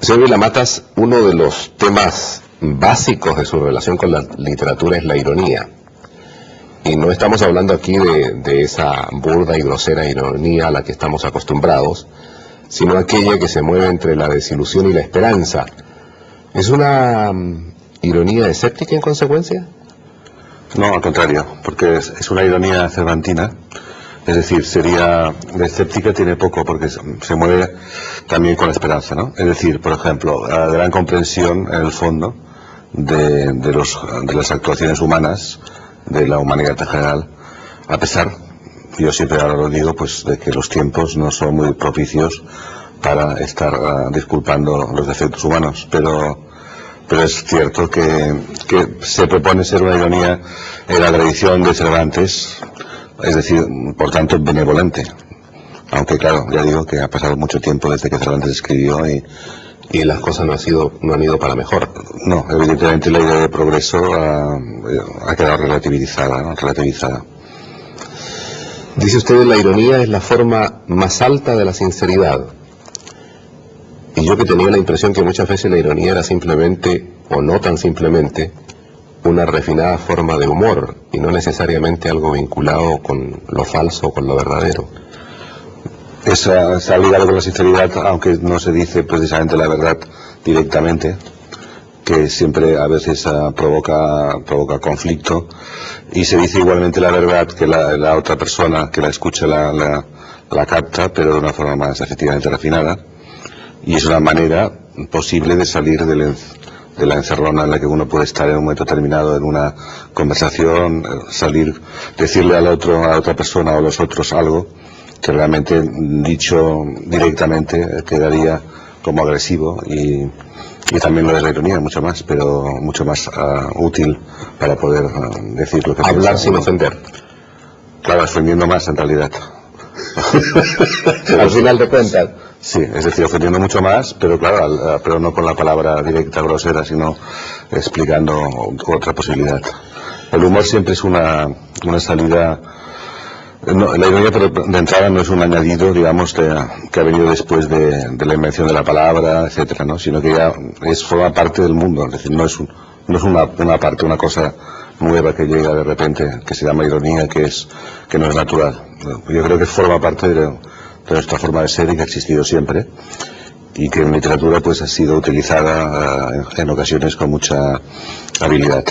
Señor Vilamatas, uno de los temas básicos de su relación con la literatura es la ironía. Y no estamos hablando aquí de esa burda y grosera ironía a la que estamos acostumbrados, sino aquella que se mueve entre la desilusión y la esperanza. ¿Es una ironía escéptica en consecuencia? No, al contrario, porque es una ironía cervantina. Es decir, sería, la escéptica tiene poco porque se mueve también con la esperanza, ¿no? Es decir, por ejemplo, la gran comprensión en el fondo de las actuaciones humanas, de la humanidad en general, a pesar, yo siempre ahora lo digo, pues de que los tiempos no son muy propicios para estar disculpando los defectos humanos, pero es cierto que se propone ser una ironía en la tradición de Cervantes, es decir, por tanto, benevolente. Aunque claro, ya digo que ha pasado mucho tiempo desde que Cervantes escribió y las cosas no han ido para mejor. No, evidentemente la idea de progreso ha quedado relativizada, ¿no? Relativizada. Dice usted que la ironía es la forma más alta de la sinceridad. Y yo que tenía la impresión que muchas veces la ironía era simplemente, o no tan simplemente, una refinada forma de humor, y no necesariamente algo vinculado con lo falso o con lo verdadero. Está ligado con la sinceridad, aunque no se dice precisamente la verdad directamente, que siempre a veces provoca conflicto, y se dice igualmente la verdad que la otra persona que la escucha la capta, pero de una forma más efectivamente refinada, y es una manera posible de salir de la encerrona en la que uno puede estar en un momento determinado en una conversación, decirle a la otra persona o a los otros algo que realmente dicho directamente quedaría como agresivo, y también lo es la ironía, mucho más, pero mucho más útil para poder decir lo que hablar sin ofender. Claro, ofendiendo más en realidad. Al final de cuentas. Sí, es decir, ofendiendo mucho más, pero claro, pero no con la palabra directa, grosera, sino explicando otra posibilidad. El humor siempre es una salida. No, la ironía de entrada no es un añadido, digamos, que ha venido después de la invención de la palabra, etcétera, ¿no? Sino que ya forma parte del mundo, es decir, no es una parte, una cosa nueva que llega de repente, que se llama ironía, que no es natural. Yo creo que forma parte de nuestra forma de ser y que ha existido siempre, y que en literatura pues ha sido utilizada en ocasiones con mucha habilidad.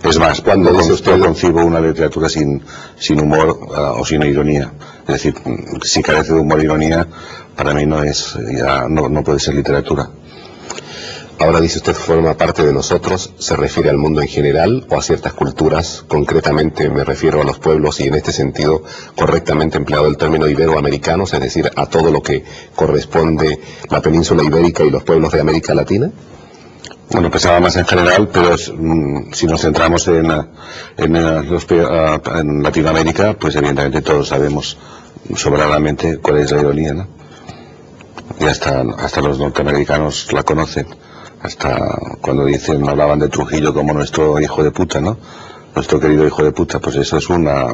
Es más, cuando usted concibo una literatura sin humor o sin ironía, es decir, si carece de humor e ironía, para mí no puede ser literatura. Ahora dice usted forma parte de nosotros, ¿se refiere al mundo en general o a ciertas culturas? Concretamente me refiero a los pueblos, y en este sentido correctamente empleado el término iberoamericanos, es decir, a todo lo que corresponde la península ibérica y los pueblos de América Latina. Bueno, pensaba más en general, pero si nos centramos en Latinoamérica, pues evidentemente todos sabemos sobradamente cuál es la ironía, ¿no? Y hasta los norteamericanos la conocen. Hasta cuando hablaban de Trujillo como nuestro hijo de puta, ¿no? Nuestro querido hijo de puta, pues eso es una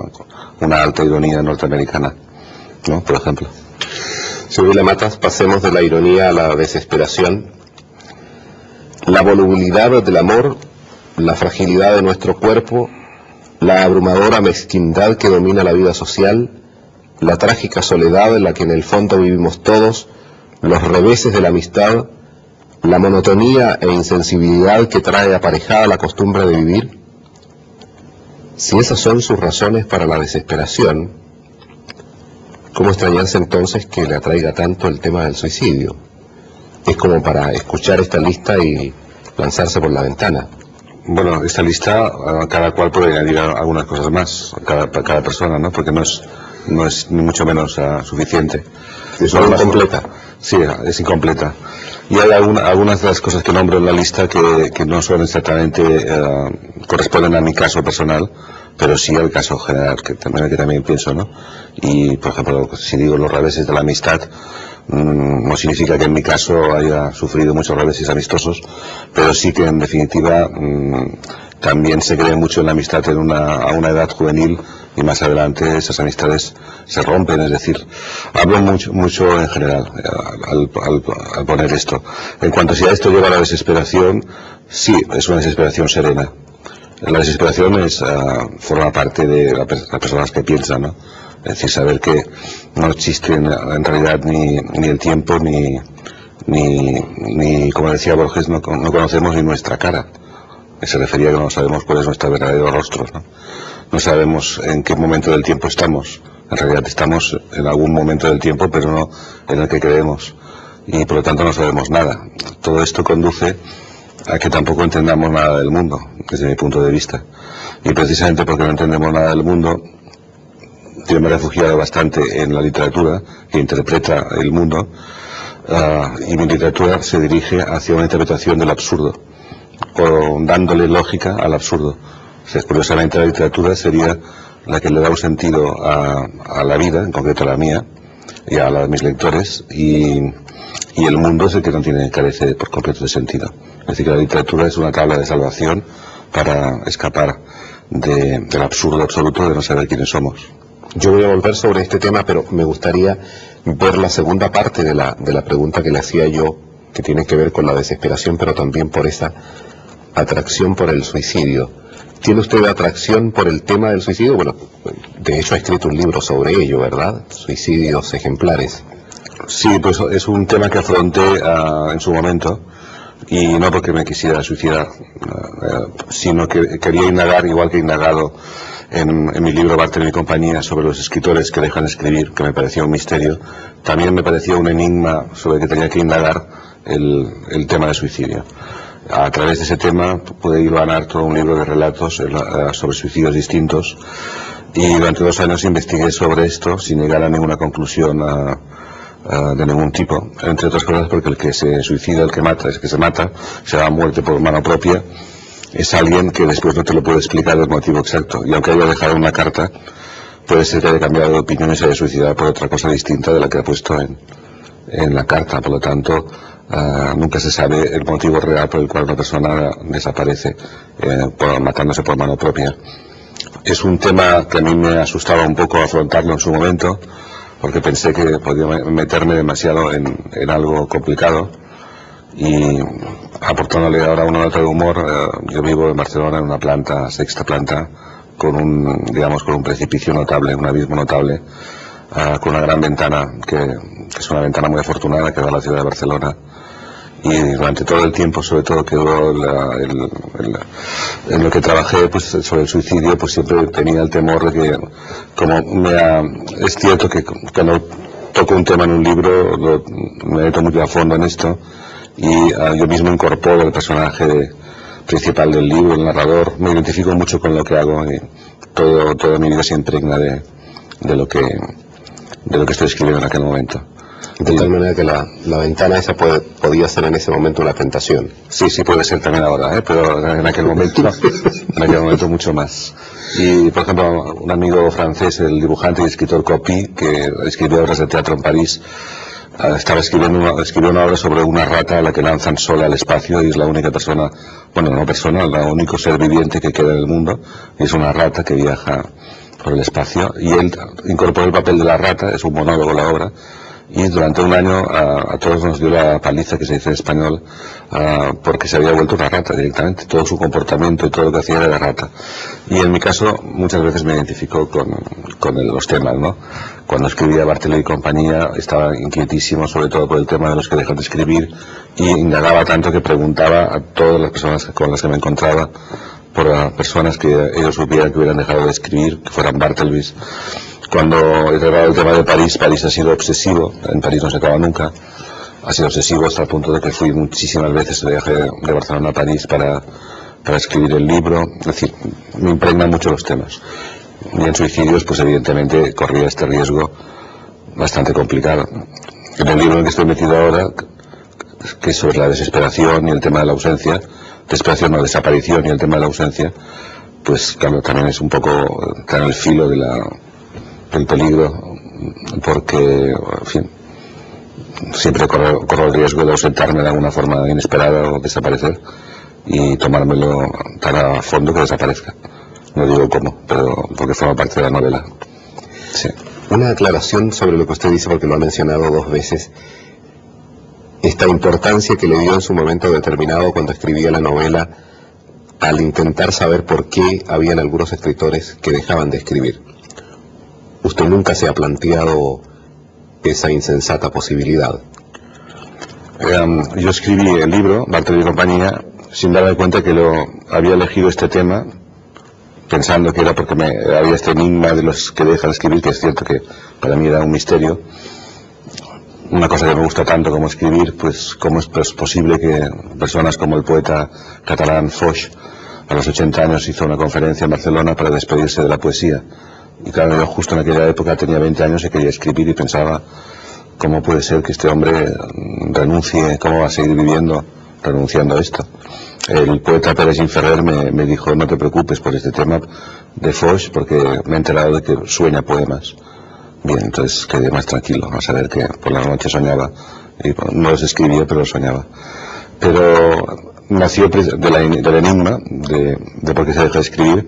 alta ironía norteamericana, ¿no? Por ejemplo. Señor Vilamatas, pasemos de la ironía a la desesperación. La volubilidad del amor, la fragilidad de nuestro cuerpo, la abrumadora mezquindad que domina la vida social, la trágica soledad en la que en el fondo vivimos todos, los reveses de la amistad, la monotonía e insensibilidad que trae aparejada la costumbre de vivir. Si esas son sus razones para la desesperación, ¿cómo extrañarse entonces que le atraiga tanto el tema del suicidio? Es como para escuchar esta lista y lanzarse por la ventana. Bueno, esta lista, cada cual puede añadir algunas cosas más, cada persona, ¿no? Porque no es ni mucho menos suficiente. Es no incompleta. Sí, es incompleta. Y hay algunas de las cosas que nombro en la lista que no son exactamente, corresponden a mi caso personal, pero sí al caso general, que también pienso, ¿no? Y, por ejemplo, si digo los reveses de la amistad, no significa que en mi caso haya sufrido muchos reveses amistosos, pero sí que en definitiva también se cree mucho en la amistad a una edad juvenil, y más adelante esas amistades se rompen. Es decir, hablo mucho en general al poner esto. En cuanto si a esto lleva a la desesperación, sí, es una desesperación serena. La desesperación forma parte de las personas que piensan, ¿no? Es decir, saber que no existe en realidad ni el tiempo ni como decía Borges, no conocemos ni nuestra cara. Se refería a que no sabemos cuál es nuestro verdadero rostro, ¿no? No sabemos en qué momento del tiempo estamos. En realidad estamos en algún momento del tiempo, pero no en el que creemos. Y por lo tanto no sabemos nada. Todo esto conduce a que tampoco entendamos nada del mundo, desde mi punto de vista. Y precisamente porque no entendemos nada del mundo, yo me he refugiado bastante en la literatura que interpreta el mundo, y mi literatura se dirige hacia una interpretación del absurdo, o dándole lógica al absurdo. O sea, curiosamente la literatura sería la que le da un sentido a la vida, en concreto a la mía y a la de mis lectores, y el mundo es el que no carece por completo de sentido. Es decir, que la literatura es una tabla de salvación para escapar del absurdo absoluto de no saber quiénes somos. Yo voy a volver sobre este tema, pero me gustaría ver la segunda parte de la pregunta que le hacía yo, que tiene que ver con la desesperación, pero también por esa atracción por el suicidio. ¿Tiene usted atracción por el tema del suicidio? Bueno, de hecho ha escrito un libro sobre ello, ¿verdad? Suicidios ejemplares. Sí, pues es un tema que afronté en su momento, y no porque me quisiera suicidar, sino que quería indagar, igual que he indagado en mi libro Barter y compañía, sobre los escritores que dejan de escribir, que me parecía un misterio. También me parecía un enigma sobre el que tenía que indagar el tema del suicidio. A través de ese tema pude ganar todo un libro de relatos sobre suicidios distintos, y durante 2 años investigué sobre esto sin llegar a ninguna conclusión de ningún tipo, entre otras cosas porque el que se suicida, el que se mata, se da a muerte por mano propia, es alguien que después no te lo puede explicar el motivo exacto, y aunque haya dejado una carta, puede ser que haya cambiado de opinión y se haya suicidado por otra cosa distinta de la que ha puesto en la carta. Por lo tanto, nunca se sabe el motivo real por el cual una persona desaparece matándose por mano propia. Es un tema que a mí me asustaba un poco afrontarlo en su momento, porque pensé que podía meterme demasiado en algo complicado, y aportándole ahora una nota de humor, yo vivo en Barcelona en una sexta planta, con un precipicio notable, un abismo notable, con una gran ventana, que es una ventana muy afortunada que da a la ciudad de Barcelona. Y durante todo el tiempo, sobre todo que en lo que trabajé pues sobre el suicidio, pues siempre tenía el temor de que, es cierto que cuando toco un tema en un libro me meto muy a fondo en esto, y yo mismo incorporo el personaje principal del libro, el narrador, me identifico mucho con lo que hago, y toda mi vida se impregna de lo que estoy escribiendo en aquel momento. De tal manera que la ventana esa podía ser en ese momento una tentación. Sí, puede ser también ahora, pero en aquel momento mucho más. Y, por ejemplo, un amigo francés, el dibujante y escritor Copy, que escribió obras de teatro en París, escribió una obra sobre una rata a la que lanzan sola al espacio, y es la única persona, el único ser viviente que queda en el mundo, y es una rata que viaja por el espacio, y él incorporó el papel de la rata, es un monólogo la obra, y durante un año a todos nos dio la paliza, que se dice en español, porque se había vuelto una rata directamente. Todo su comportamiento y todo lo que hacía era de rata. Y en mi caso muchas veces me identificó con los temas, ¿no? Cuando escribía Barter y compañía estaba inquietísimo, sobre todo por el tema de los que dejan de escribir, y indagaba tanto que preguntaba a todas las personas con las que me encontraba por personas que ellos supieran que hubieran dejado de escribir, que fueran Barthelbys. Cuando he tratado el tema de París ha sido obsesivo. En París no se acaba nunca. Ha sido obsesivo hasta el punto de que fui muchísimas veces de viaje de Barcelona a París para escribir el libro. Es decir, me impregnan mucho los temas. Y en suicidios, pues evidentemente corría este riesgo bastante complicado. En el libro en el que estoy metido ahora, que es sobre la desesperación y el tema de la ausencia, desesperación o desaparición y el tema de la ausencia, pues claro, también es un poco está en el filo del peligro, porque, en fin, siempre corro el riesgo de ausentarme de alguna forma inesperada o desaparecer y tomármelo tan a fondo que desaparezca. No digo cómo, pero porque forma parte de la novela. Sí. Una aclaración sobre lo que usted dice, porque lo ha mencionado 2 veces. Esta importancia que le dio en su momento determinado cuando escribía la novela al intentar saber por qué habían algunos escritores que dejaban de escribir. ¿Usted nunca se ha planteado esa insensata posibilidad? Yo escribí el libro, Barthelby y compañía, sin darme cuenta que lo había elegido este tema, pensando que era porque había este enigma de los que dejan de escribir, que es cierto que para mí era un misterio. Una cosa que me gusta tanto como escribir, pues cómo es posible que personas como el poeta catalán Foix, a los 80 años hizo una conferencia en Barcelona para despedirse de la poesía. Y claro, yo justo en aquella época tenía 20 años y quería escribir y pensaba cómo puede ser que este hombre renuncie, cómo va a seguir viviendo renunciando a esto. El poeta Pere Gimferrer me dijo: no te preocupes por este tema de Foix, porque me he enterado de que sueña poemas. Bien, entonces quedé más tranquilo a saber que por la noche soñaba, y no los escribía, pero los soñaba. Pero nació del enigma de por qué se deja de escribir,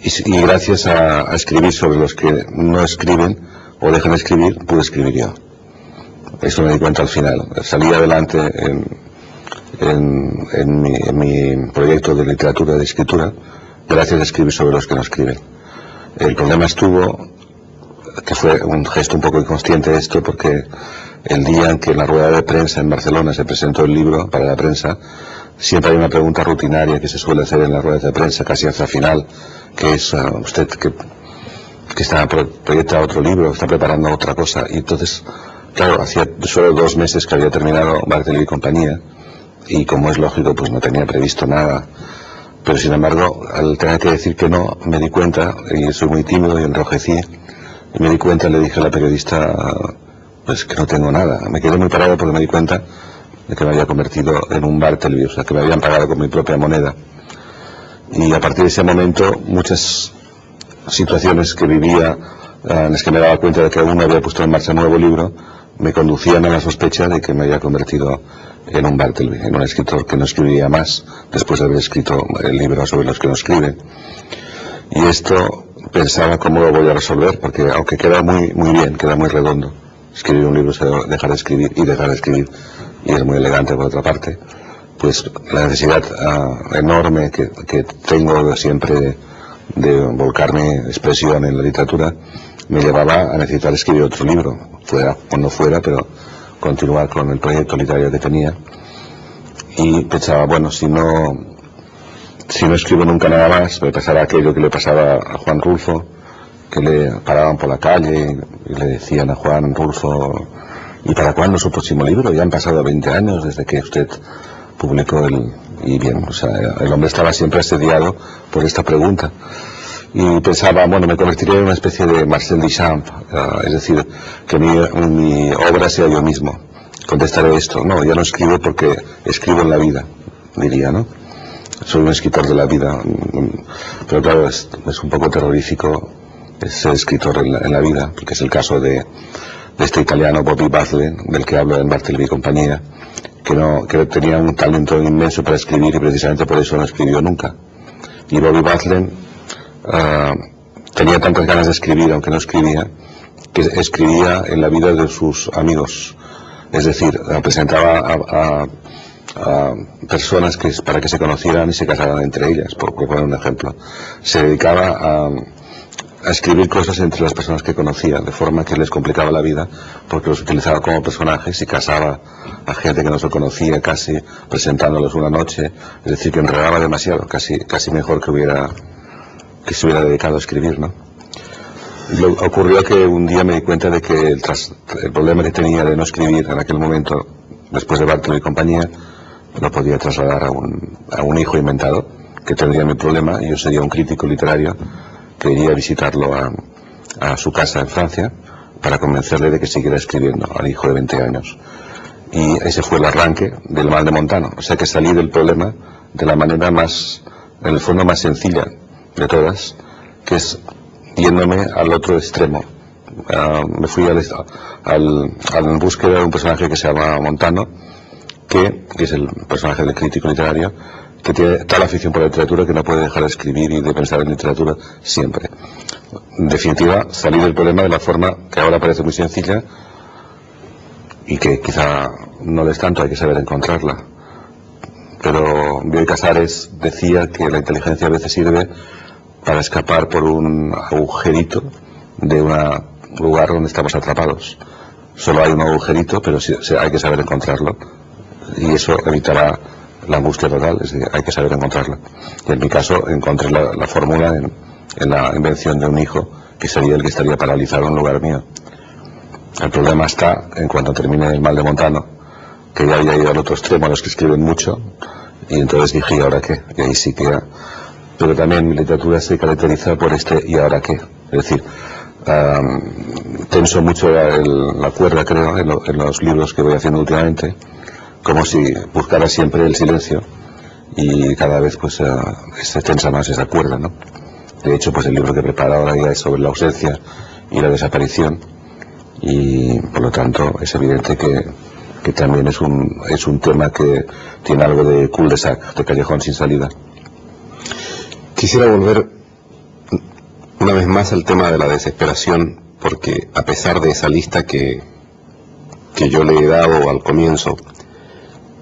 y gracias a escribir sobre los que no escriben o dejan de escribir, pude escribir yo. Eso me di cuenta al final. Salí adelante en mi proyecto de literatura, de escritura, gracias a escribir sobre los que no escriben. El problema estuvo, que fue un gesto un poco inconsciente esto, porque el día en que en la rueda de prensa en Barcelona se presentó el libro para la prensa, siempre hay una pregunta rutinaria que se suele hacer en las ruedas de prensa, casi hacia el final, que es: usted que proyecta otro libro, está preparando otra cosa. Y entonces, claro, hacía solo 2 meses que había terminado Barthelby y compañía, y como es lógico, pues no tenía previsto nada. Pero sin embargo, al tener que decir que no, me di cuenta, y soy muy tímido y enrojecí, y me di cuenta, le dije a la periodista, pues que no tengo nada. Me quedé muy parado porque me di cuenta de que me había convertido en un Barthelby, o sea, que me habían pagado con mi propia moneda. Y a partir de ese momento, muchas situaciones que vivía, en las que me daba cuenta de que aún no había puesto en marcha un nuevo libro, me conducían a la sospecha de que me había convertido en un Barthelby, en un escritor que no escribiría más después de haber escrito el libro sobre los que no escriben. Y esto pensaba cómo lo voy a resolver, porque aunque queda muy bien, queda muy redondo, escribir un libro es dejar de escribir, y es muy elegante por otra parte, pues la necesidad enorme que tengo siempre de volcar mi expresión en la literatura me llevaba a necesitar escribir otro libro, fuera o no fuera, pero continuar con el proyecto literario que tenía. Y pensaba, bueno, si no escribo nunca nada más, me pasará aquello que le pasaba a Juan Rulfo, que le paraban por la calle y le decían a Juan Rulfo: ¿y para cuándo su próximo libro? Ya han pasado 20 años desde que usted publicó Y bien, o sea, el hombre estaba siempre asediado por esta pregunta. Y pensaba, bueno, me convertiré en una especie de Marcel Duchamp, es decir, que mi obra sea yo mismo. Contestaré esto: no, ya no escribo porque escribo en la vida, diría, ¿no? Soy un escritor de la vida. Pero claro, es un poco terrorífico ser escritor en la vida, porque es el caso de este italiano Bobby Badlen, del que hablo en Barthelby y compañía, que tenía un talento inmenso para escribir, y precisamente por eso no escribió nunca. Y Bobby Badlen tenía tantas ganas de escribir, aunque no escribía, que escribía en la vida de sus amigos. Es decir, presentaba a personas para que se conocieran y se casaran entre ellas, por poner un ejemplo. Se dedicaba a escribir cosas entre las personas que conocía, de forma que les complicaba la vida, porque los utilizaba como personajes y casaba a gente que no se conocía, casi presentándolos una noche. Es decir, que enredaba demasiado, casi mejor que se hubiera dedicado a escribir, ¿no? Ocurrió que un día me di cuenta de que el problema que tenía de no escribir en aquel momento, después de Barthelby y compañía, lo podía trasladar a un hijo inventado, que tendría mi problema, y yo sería un crítico literario que iría a visitarlo a su casa en Francia para convencerle de que siguiera escribiendo, al hijo de 20 años. Y ese fue el arranque del mal de Montano. O sea que salí del problema de la manera en el fondo más sencilla, de todas, que es yéndome al otro extremo. Me fui en búsqueda de un personaje que se llama Montano, que es el personaje del crítico literario, que tiene tal afición por la literatura que no puede dejar de escribir y de pensar en literatura siempre. En definitiva, salir del problema de la forma que ahora parece muy sencilla y que quizá no lo es tanto, hay que saber encontrarla. Pero Bioy Casares decía que la inteligencia a veces sirve para escapar por un agujerito de un lugar donde estamos atrapados. Solo hay un agujerito, pero sí, hay que saber encontrarlo. Y eso evitará la angustia total, es decir, hay que saber encontrarla. Y en mi caso encontré la fórmula en la invención de un hijo, que sería el que estaría paralizado en lugar mío. El problema está en cuanto termine El mal de Montano, que ya había ido al otro extremo, a los que escriben mucho, y entonces dije, ¿y ahora qué? Y ahí sí que... Pero también mi literatura se caracteriza por ¿y ahora qué? Es decir, tenso mucho la cuerda, creo, en los libros que voy haciendo últimamente, como si buscara siempre el silencio, y cada vez pues se tensa más esa cuerda, ¿no? De hecho, pues el libro que preparo ahora ya es sobre la ausencia y la desaparición, y por lo tanto es evidente que también es un tema que tiene algo de cul-de-sac, de callejón sin salida. Quisiera volver una vez más al tema de la desesperación, porque a pesar de esa lista que yo le he dado al comienzo,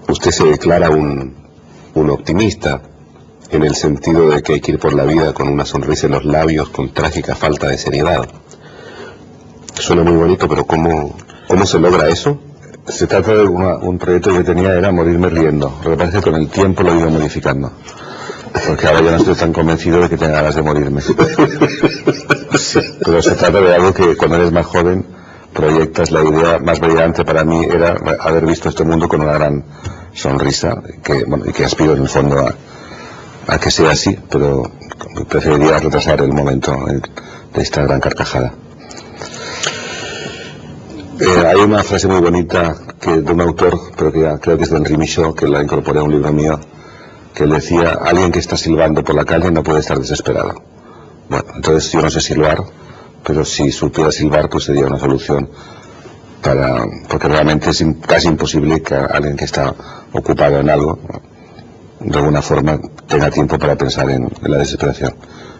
usted se declara un optimista, en el sentido de que hay que ir por la vida con una sonrisa en los labios, con trágica falta de seriedad. Suena muy bonito, pero ¿cómo se logra eso? Se trata de un proyecto que tenía, era morirme riendo. Lo que pasa es que con el tiempo lo he ido modificando, porque ahora ya no estoy tan convencido de que tenga ganas de morirme. Sí, pero se trata de algo que cuando eres más joven proyectas. La idea más brillante para mí era haber visto este mundo con una gran sonrisa, y que aspiro en el fondo a que sea así, pero preferiría retrasar el momento de esta gran carcajada. Hay una frase muy bonita de un autor, pero que creo que es de Henri Michaud, que la incorporé a un libro mío, que le decía: alguien que está silbando por la calle no puede estar desesperado. Bueno, entonces yo no sé silbar, pero si supiera silbar pues sería una solución, porque realmente es casi imposible que alguien que está ocupado en algo, de alguna forma, tenga tiempo para pensar en la desesperación.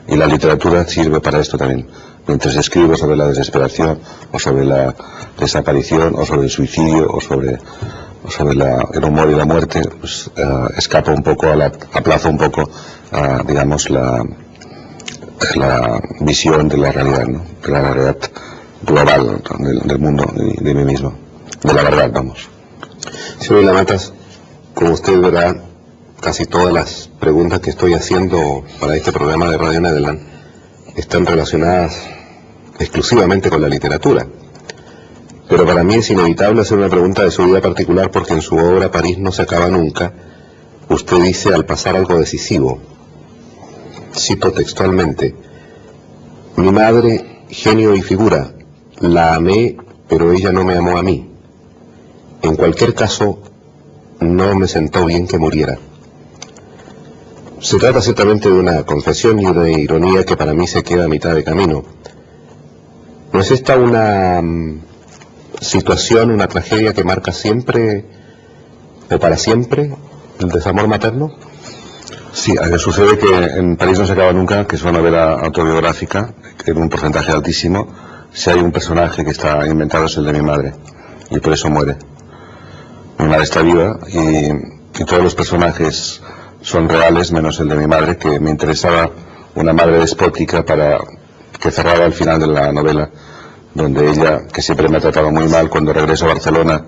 Y la literatura sirve para esto también. Mientras escribo sobre la desesperación, o sobre la desaparición, o sobre el suicidio, o sobre el humor y la muerte, pues escapo un poco, aplazo un poco, digamos, la visión de la realidad, ¿no? De la realidad global del mundo y de mí mismo, de la verdad, vamos. Señor Matas, como usted verá, casi todas las preguntas que estoy haciendo para este programa de Radio Nederland están relacionadas exclusivamente con la literatura. Pero para mí es inevitable hacer una pregunta de su vida particular, porque en su obra París no se acaba nunca, usted dice al pasar algo decisivo. Cito textualmente: mi madre, genio y figura, la amé, pero ella no me amó a mí. En cualquier caso, no me sentó bien que muriera. Se trata ciertamente de una confesión y de ironía que para mí se queda a mitad de camino. ¿No es esta una situación, una tragedia que marca siempre, o para siempre, el desamor materno? Sí, sucede que en París no se acaba nunca, que es una novela autobiográfica, en un porcentaje altísimo. Si hay un personaje que está inventado es el de mi madre, y por eso muere. Mi madre está viva y todos los personajes son reales, menos el de mi madre, que me interesaba una madre despótica que cerraba el final de la novela, donde ella, que siempre me ha tratado muy mal, cuando regreso a Barcelona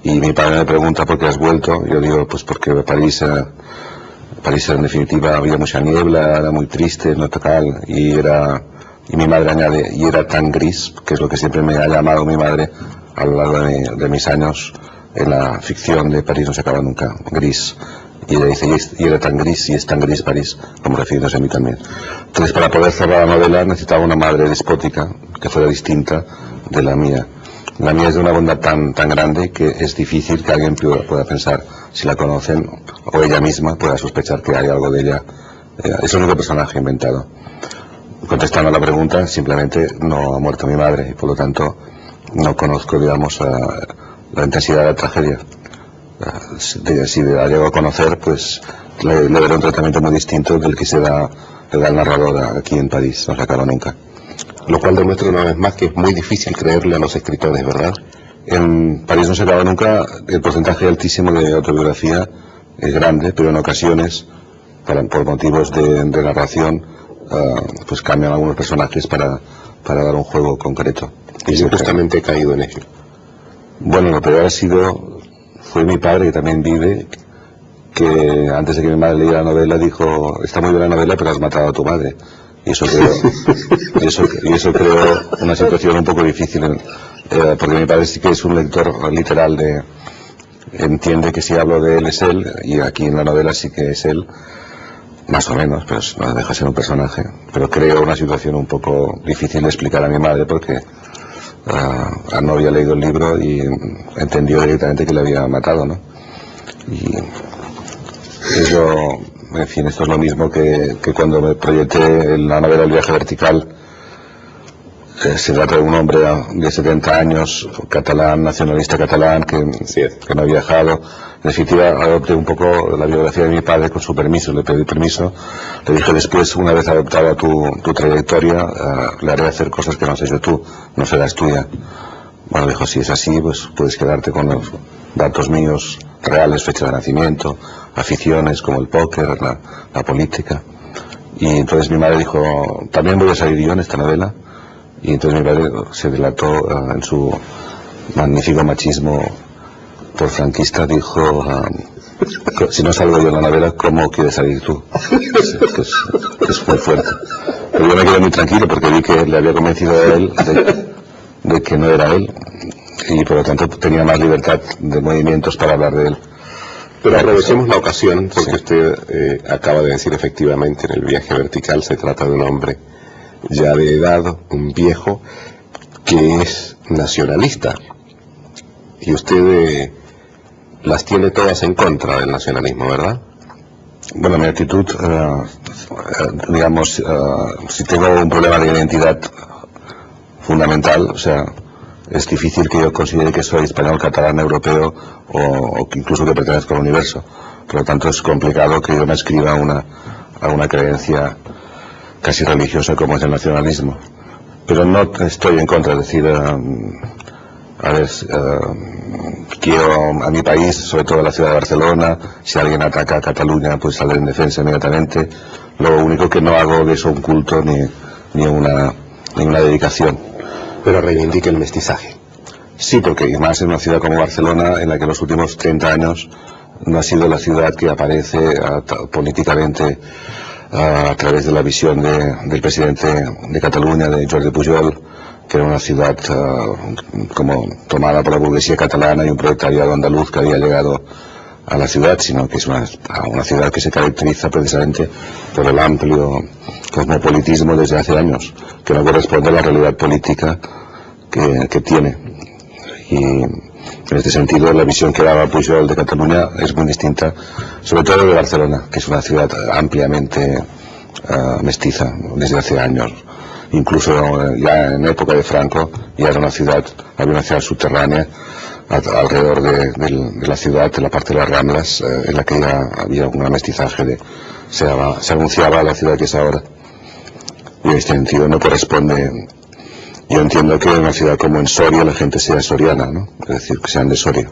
y mi padre me pregunta ¿por qué has vuelto? Yo digo, pues porque París en definitiva había mucha niebla, era muy triste, no tal, y mi madre añade, y era tan gris, que es lo que siempre me ha llamado mi madre a lo largo de mis años en la ficción de París no se acaba nunca, gris. Y ella dice, y era tan gris, y es tan gris París, como refiriéndose a mí también. Entonces, para poder cerrar la novela necesitaba una madre despótica que fuera distinta de la mía. La mía es de una bondad tan grande que es difícil que alguien pueda pensar, si la conocen, o ella misma pueda sospechar que hay algo de ella Es el único personaje inventado. Contestando a la pregunta, simplemente no ha muerto mi madre y por lo tanto no conozco, digamos, la intensidad de la tragedia. Si la llego a conocer, pues le daré un tratamiento muy distinto del que se da el narrador aquí en París, no se acaba nunca. Lo cual demuestra una vez más que es muy difícil creerle a los escritores, ¿verdad? En París no se acaba nunca, el porcentaje altísimo de autobiografía es grande, pero en ocasiones, por motivos de narración, pues cambian algunos personajes para dar un juego concreto. Y yo justamente he caído en ello. Bueno, lo peor fue mi padre, que también vive, que antes de que mi madre leyera la novela dijo: está muy bien la novela, pero has matado a tu madre. Y eso creó una situación un poco difícil, porque mi padre sí que es un lector literal entiende que si hablo de él es él, y aquí en la novela sí que es él, más o menos, pero no deja de ser un personaje. Pero creo una situación un poco difícil de explicar a mi madre, porque no había leído el libro y entendió directamente que le había matado, ¿no? Y eso, en fin, esto es lo mismo que cuando me proyecté en la novela El viaje vertical. Se trata de un hombre de 70 años, catalán, nacionalista catalán, que no ha viajado. En definitiva, adopté un poco la biografía de mi padre con su permiso, le pedí permiso. Le dije después, una vez adoptada tu trayectoria, le haré hacer cosas que no has hecho tú, no serás tuya. Bueno, dijo: si es así, pues puedes quedarte con los datos míos reales, fecha de nacimiento, aficiones como el póker, la política. Y entonces mi madre dijo: también voy a salir yo en esta novela. Y entonces mi padre se delató en su magnífico machismo por franquista, dijo: si no salgo yo en la novela, ¿cómo quieres salir tú? Que es muy fuerte. Pero yo me quedé muy tranquilo porque vi que le había convencido a él de que no era él, y por lo tanto tenía más libertad de movimientos para hablar de él. Pero aprovechemos la ocasión, porque usted acaba de decir efectivamente, en El viaje vertical se trata de un hombre ya de edad, un viejo, que es nacionalista. Y usted las tiene todas en contra del nacionalismo, ¿verdad? Bueno, mi actitud, digamos, si tengo un problema de identidad fundamental, o sea, es difícil que yo considere que soy español, catalán, europeo o que incluso que pertenezco al universo. Por lo tanto, es complicado que yo me escriba a una creencia casi religiosa como es el nacionalismo. Pero no estoy en contra, es decir, quiero a mi país, sobre todo a la ciudad de Barcelona. Si alguien ataca a Cataluña, pues sale en defensa inmediatamente. Lo único que no hago de eso un culto ni una dedicación. Pero reivindica el mestizaje. Sí, porque más en una ciudad como Barcelona, en la que en los últimos 30 años no ha sido la ciudad que aparece políticamente a través de la visión del presidente de Cataluña, de Jordi Pujol, que era una ciudad como tomada por la burguesía catalana y un proletariado andaluz que había llegado a la ciudad, sino que es una ciudad que se caracteriza precisamente por el amplio cosmopolitismo desde hace años, que no corresponde a la realidad política que tiene. Y en este sentido, la visión que daba Pujol de Cataluña es muy distinta, sobre todo de Barcelona, que es una ciudad ampliamente mestiza desde hace años. Incluso ya en época de Franco ya era había una ciudad subterránea alrededor de la ciudad, de la parte de las Ramblas, en la que ya había un mestizaje, se anunciaba la ciudad que es ahora. Y en este sentido no corresponde. Yo entiendo que en una ciudad como en Soria la gente sea soriana, ¿no? Es decir, que sean de Soria.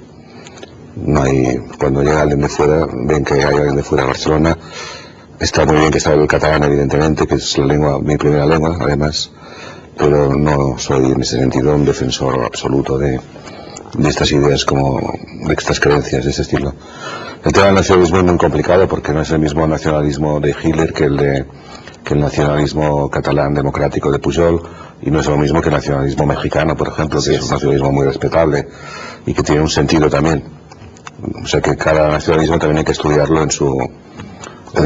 No hay, cuando llega alguien de fuera, ven que hay alguien de fuera de Barcelona. Está muy bien que sabe el catalán, evidentemente, que es mi primera lengua, además, pero no soy en ese sentido un defensor absoluto de estas ideas, de estas creencias de ese estilo. El tema del nacionalismo es muy complicado porque no es el mismo nacionalismo de Hitler que el nacionalismo catalán democrático de Pujol, y no es lo mismo que el nacionalismo mexicano, por ejemplo, que es un nacionalismo muy respetable y que tiene un sentido también. O sea que cada nacionalismo también hay que estudiarlo en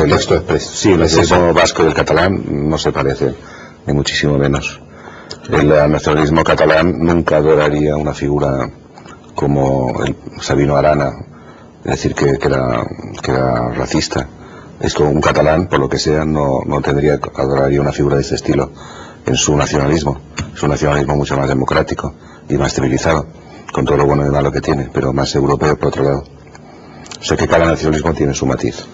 el texto expreso. Sí, el nacionalismo vasco y el catalán no se parecen, ni muchísimo menos. El nacionalismo catalán nunca adoraría una figura como el Sabino Arana, es decir, que era racista. Esto, un catalán, por lo que sea, no adoraría una figura de este estilo en su nacionalismo. Es un nacionalismo mucho más democrático y más civilizado, con todo lo bueno y malo que tiene, pero más europeo por otro lado. O sea que cada nacionalismo tiene su matiz.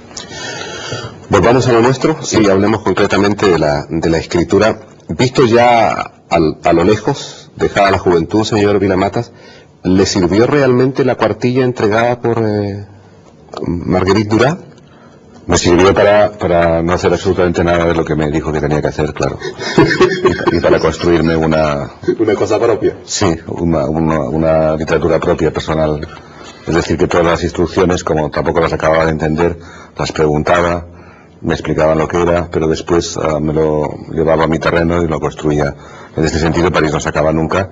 Volvamos a lo nuestro y hablemos concretamente de la escritura. Visto ya a lo lejos, dejada la juventud, señor Vila-Matas, ¿le sirvió realmente la cuartilla entregada por Marguerite Duras? Me sirvió para no hacer absolutamente nada de lo que me dijo que tenía que hacer, claro. Y para construirme una cosa propia. Sí, una literatura propia, personal. Es decir, que todas las instrucciones, como tampoco las acababa de entender, las preguntaba, me explicaban lo que era, pero después me lo llevaba a mi terreno y lo construía. En este sentido, París no se acaba nunca.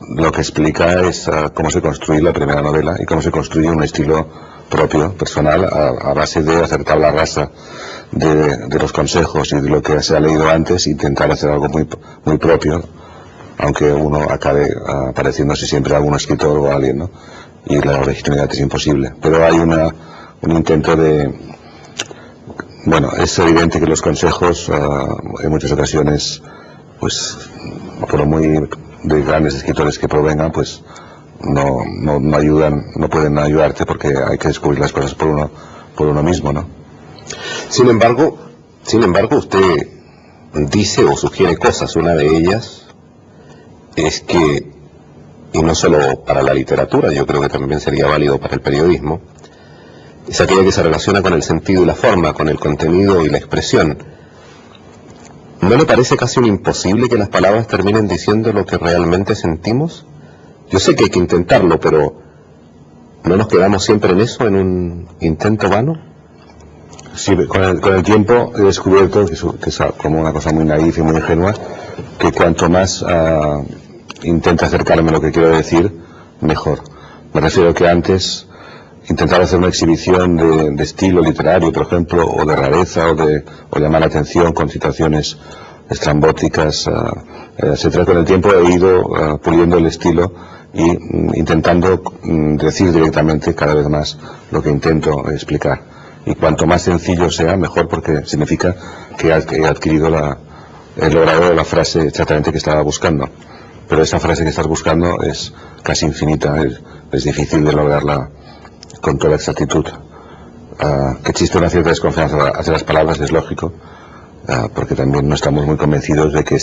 Lo que explica es cómo se construye la primera novela y cómo se construye un estilo propio, personal, a base de hacer tabla rasa de los consejos y de lo que se ha leído antes, intentar hacer algo muy propio, aunque uno acabe pareciéndose siempre a algún escritor o a alguien, ¿no? Y la originalidad es imposible. Pero hay un intento de... Bueno, es evidente que los consejos en muchas ocasiones, pues, por muy de grandes escritores que provengan, pues no ayudan, no pueden ayudarte porque hay que descubrir las cosas por uno mismo, ¿no? Sin embargo, usted dice o sugiere cosas. Una de ellas es que, y no solo para la literatura, yo creo que también sería válido para el periodismo, es aquella que se relaciona con el sentido y la forma, con el contenido y la expresión. ¿No le parece casi un imposible que las palabras terminen diciendo lo que realmente sentimos? Yo sé que hay que intentarlo, pero ¿no nos quedamos siempre en eso, en un intento vano? Sí, con el tiempo he descubierto, que es como una cosa muy naif y muy ingenua, que cuanto más intento acercarme a lo que quiero decir, mejor. Me refiero que antes intentaba hacer una exhibición de estilo literario, por ejemplo, o de rareza, o llamar la atención con situaciones estrambóticas, etcétera. Con el tiempo he ido puliendo el estilo y intentando decir directamente cada vez más lo que intento explicar. Y cuanto más sencillo sea, mejor, porque significa que he adquirido he logrado la frase exactamente que estaba buscando. Pero esa frase que estás buscando es casi infinita, es difícil de lograrla con toda exactitud. Que existe una cierta desconfianza hacia las palabras es lógico, porque también no estamos muy convencidos de que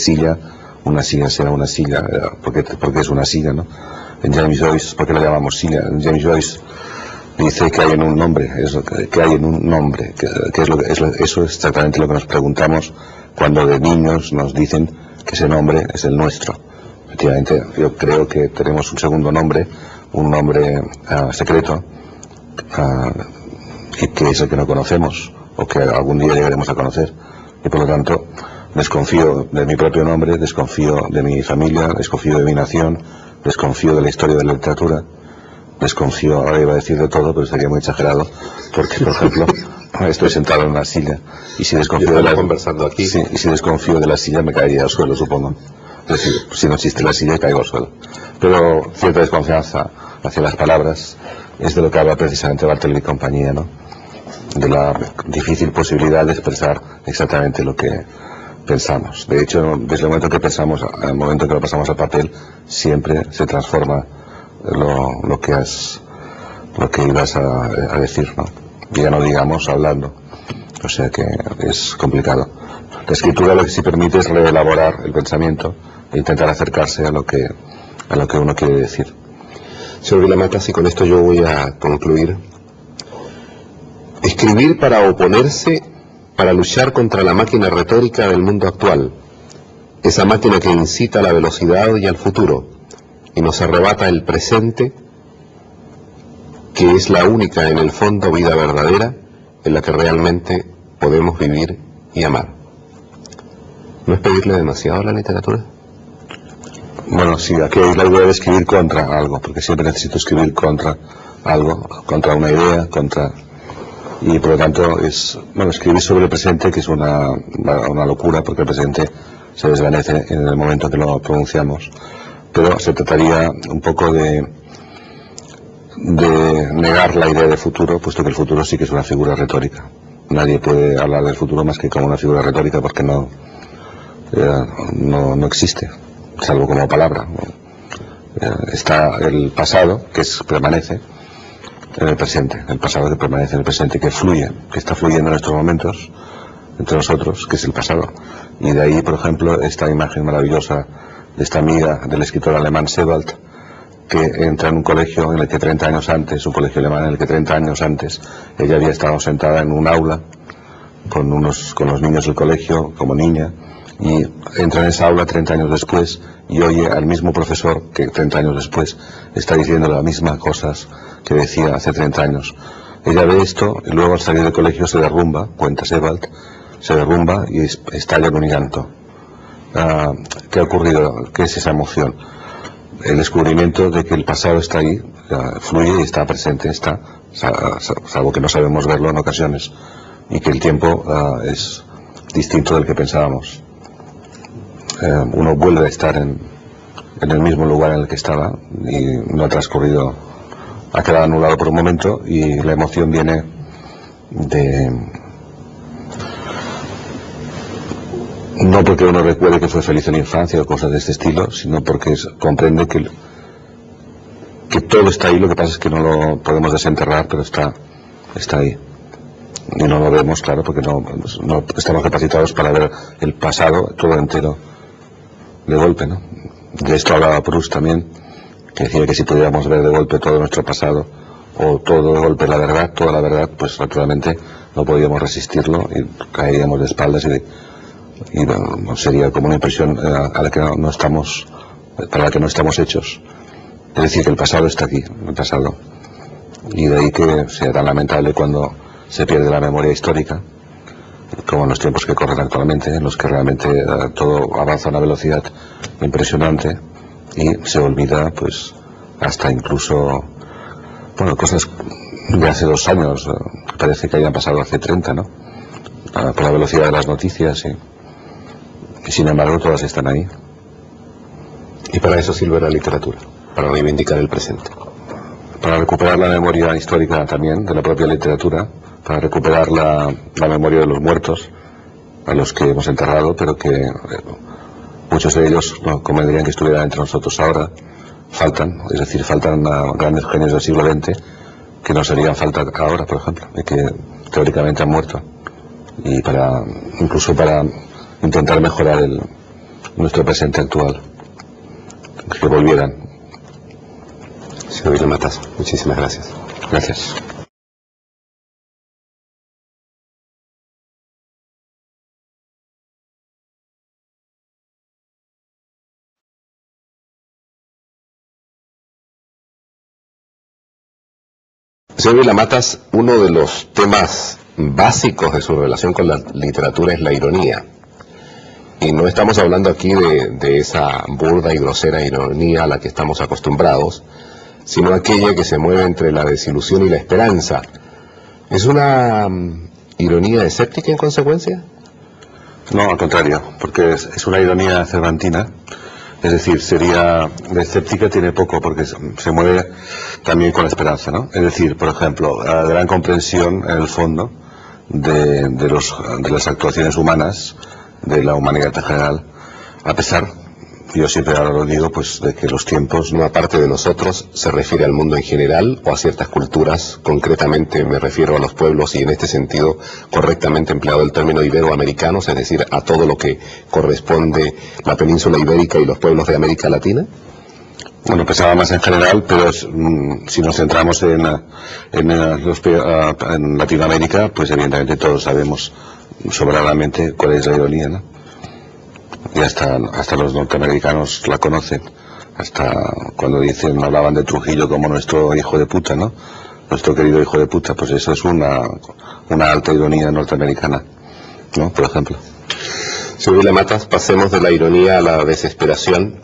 una silla sea una silla, porque es una silla, ¿no? En James Joyce, ¿por qué la llamamos silla? En James Joyce dice que hay en un nombre, que hay en un nombre, eso es exactamente lo que nos preguntamos cuando de niños nos dicen que ese nombre es el nuestro. Efectivamente, yo creo que tenemos un segundo nombre, un nombre secreto, que es el que no conocemos, o que algún día llegaremos a conocer. Y por lo tanto, desconfío de mi propio nombre, desconfío de mi familia, desconfío de mi nación, desconfío de la historia de la literatura, desconfío, ahora iba a decir de todo, pero sería muy exagerado, porque, por ejemplo, estoy sentado en una silla, y si desconfío conversando aquí. Sí, y si desconfío de la silla me caería al suelo, supongo. Es decir, si no existe la silla, caigo al suelo. Pero cierta desconfianza hacia las palabras es de lo que habla precisamente Barthelemy y compañía, ¿no? De la difícil posibilidad de expresar exactamente lo que pensamos. De hecho, desde el momento que pensamos, al momento que lo pasamos al papel, siempre se transforma lo que ibas a decir, ¿no? Y ya no digamos hablando. O sea que es complicado. La escritura lo que sí permite es reelaborar el pensamiento e intentar acercarse a lo que uno quiere decir. Señor Vila-Matas, y con esto yo voy a concluir. Escribir para oponerse, para luchar contra la máquina retórica del mundo actual, esa máquina que incita a la velocidad y al futuro, y nos arrebata el presente, que es la única en el fondo vida verdadera en la que realmente podemos vivir y amar. ¿No es pedirle demasiado a la literatura? Bueno, sí, aquí hay la idea de escribir contra algo, porque siempre necesito escribir contra algo, contra una idea, y por lo tanto escribir sobre el presente, que es una locura, porque el presente se desvanece en el momento que lo pronunciamos, pero se trataría un poco de negar la idea de futuro, puesto que el futuro sí que es una figura retórica, nadie puede hablar del futuro más que como una figura retórica, porque no existe, salvo como palabra. Está el pasado, que permanece en el presente, el pasado que permanece en el presente, que fluye, que está fluyendo en estos momentos entre nosotros, que es el pasado. Y de ahí, por ejemplo, esta imagen maravillosa de esta amiga del escritor alemán Sebald, que entra en un colegio en el que 30 años antes, un colegio alemán en el que 30 años antes, ella había estado sentada en un aula con los niños del colegio como niña, y entra en esa aula 30 años después y oye al mismo profesor que 30 años después está diciendo las mismas cosas que decía hace 30 años. Ella ve esto y luego al salir del colegio se derrumba, cuenta Sebald, se derrumba y estalla en un llanto. ¿Qué ha ocurrido? ¿Qué es esa emoción? El descubrimiento de que el pasado está ahí, fluye y está presente, está, salvo que no sabemos verlo en ocasiones, y que el tiempo es distinto del que pensábamos. Uno vuelve a estar en el mismo lugar en el que estaba y no ha transcurrido, ha quedado anulado por un momento, y la emoción viene no porque uno recuerde que fue feliz en la infancia o cosas de este estilo, sino porque comprende que todo está ahí. Lo que pasa es que no lo podemos desenterrar, pero está ahí. Y no lo vemos, claro, porque no estamos capacitados para ver el pasado todo entero de golpe, ¿no? De esto hablaba Proust también, que decía que si pudiéramos ver de golpe todo nuestro pasado, o todo de golpe la verdad, toda la verdad, pues naturalmente no podíamos resistirlo y caeríamos de espaldas y bueno, sería como una impresión a la que no estamos, para la que no estamos hechos. Es decir, que el pasado está aquí, el pasado. Y de ahí que sea tan lamentable cuando se pierde la memoria histórica, como en los tiempos que corren actualmente, en los que realmente todo avanza a una velocidad impresionante y se olvida, pues, hasta incluso, bueno, cosas de hace 2 años, parece que hayan pasado hace 30, ¿no? Por la velocidad de las noticias y sin embargo todas están ahí. Y para eso sirve la literatura, para reivindicar el presente. Para recuperar la memoria histórica también de la propia literatura, para recuperar la memoria de los muertos a los que hemos enterrado, pero que muchos de ellos no convendrían que estuvieran entre nosotros ahora. Faltan, es decir, faltan grandes genios del siglo XX que nos harían falta ahora, por ejemplo, y que teóricamente han muerto. Y incluso para intentar mejorar nuestro presente actual, que volvieran. Señor Vila Matas, muchísimas gracias. Gracias. Señor Vila Matas, uno de los temas básicos de su relación con la literatura es la ironía. Y no estamos hablando aquí de esa burda y grosera ironía a la que estamos acostumbrados, sino aquella que se mueve entre la desilusión y la esperanza. ¿Es una ironía escéptica en consecuencia? No, al contrario, porque es una ironía cervantina. Es decir, de escéptica tiene poco, porque se mueve también con la esperanza, ¿no? Es decir, por ejemplo, la gran comprensión en el fondo de las actuaciones humanas, de la humanidad en general, a pesar, yo siempre ahora lo digo, pues de que los tiempos, no aparte de nosotros, se refiere al mundo en general o a ciertas culturas. Concretamente me refiero a los pueblos y en este sentido correctamente empleado el término iberoamericanos, es decir, a todo lo que corresponde la península ibérica y los pueblos de América Latina. Bueno, pensaba más en general, pero si nos centramos en Latinoamérica, pues evidentemente todos sabemos sobradamente cuál es la ironía, ¿no? Y hasta los norteamericanos la conocen, hasta cuando hablaban de Trujillo como nuestro hijo de puta, ¿no? Nuestro querido hijo de puta, pues eso es una alta ironía norteamericana, ¿no? Por ejemplo. Señor Vila Matas, pasemos de la ironía a la desesperación.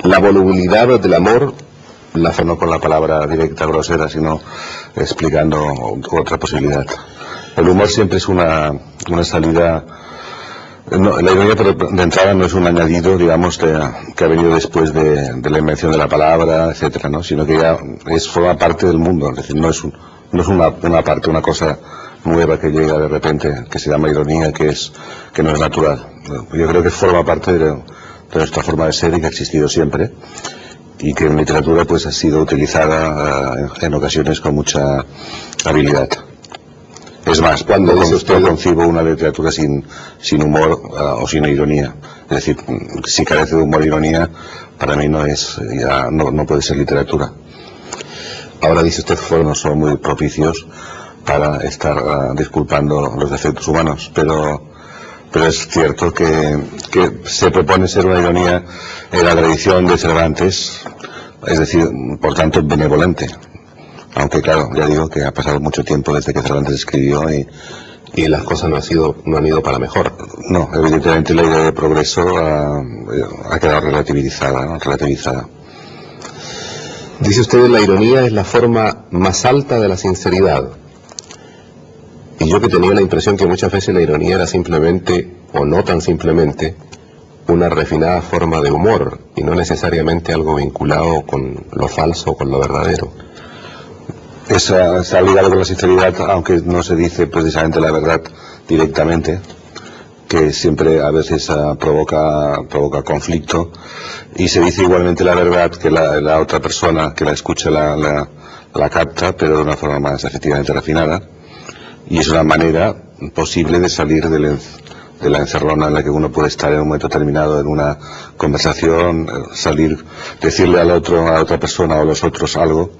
La volubilidad del amor, no con la palabra directa, grosera, sino explicando otra posibilidad. El humor siempre es una salida. No, la ironía de entrada no es un añadido, digamos, que ha venido después de la invención de la palabra, etcétera, ¿no? Sino que ya forma parte del mundo, es decir, no es una parte, una cosa nueva que llega de repente, que se llama ironía, que no es natural. Yo creo que forma parte de nuestra forma de ser y que ha existido siempre, y que en literatura pues ha sido utilizada en ocasiones con mucha habilidad. Es más, cuando yo concibo una literatura sin humor o sin ironía. Es decir, si carece de humor e ironía, para mí no puede ser literatura. Ahora dice usted que no son muy propicios para estar disculpando los defectos humanos, pero es cierto que se propone ser una ironía en la tradición de Cervantes, es decir, por tanto, benevolente. Aunque claro, ya digo que ha pasado mucho tiempo desde que Cervantes escribió y las cosas no han ido para mejor. No, evidentemente la idea de progreso ha quedado relativizada, ¿no? Dice usted que la ironía es la forma más alta de la sinceridad. Y yo que tenía la impresión que muchas veces la ironía era simplemente, o no tan simplemente, una refinada forma de humor, y no necesariamente algo vinculado con lo falso o con lo verdadero. Está ligado con la sinceridad, aunque no se dice precisamente la verdad directamente, que siempre a veces provoca conflicto, y se dice igualmente la verdad que la otra persona que la escucha la capta, pero de una forma más efectivamente refinada, y es una manera posible de salir de la encerrona en la que uno puede estar en un momento determinado en una conversación, decirle a la otra persona o a los otros algo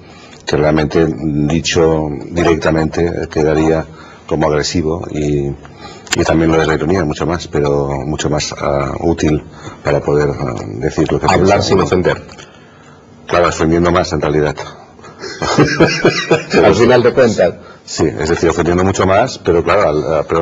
que realmente dicho directamente quedaría como agresivo, y también lo de la ironía mucho más, pero mucho más útil para poder decir lo que piensa. Hablar sin ofender. Claro, ofendiendo más en realidad. Al final de cuentas. Sí, es decir, ofendiendo mucho más, pero claro,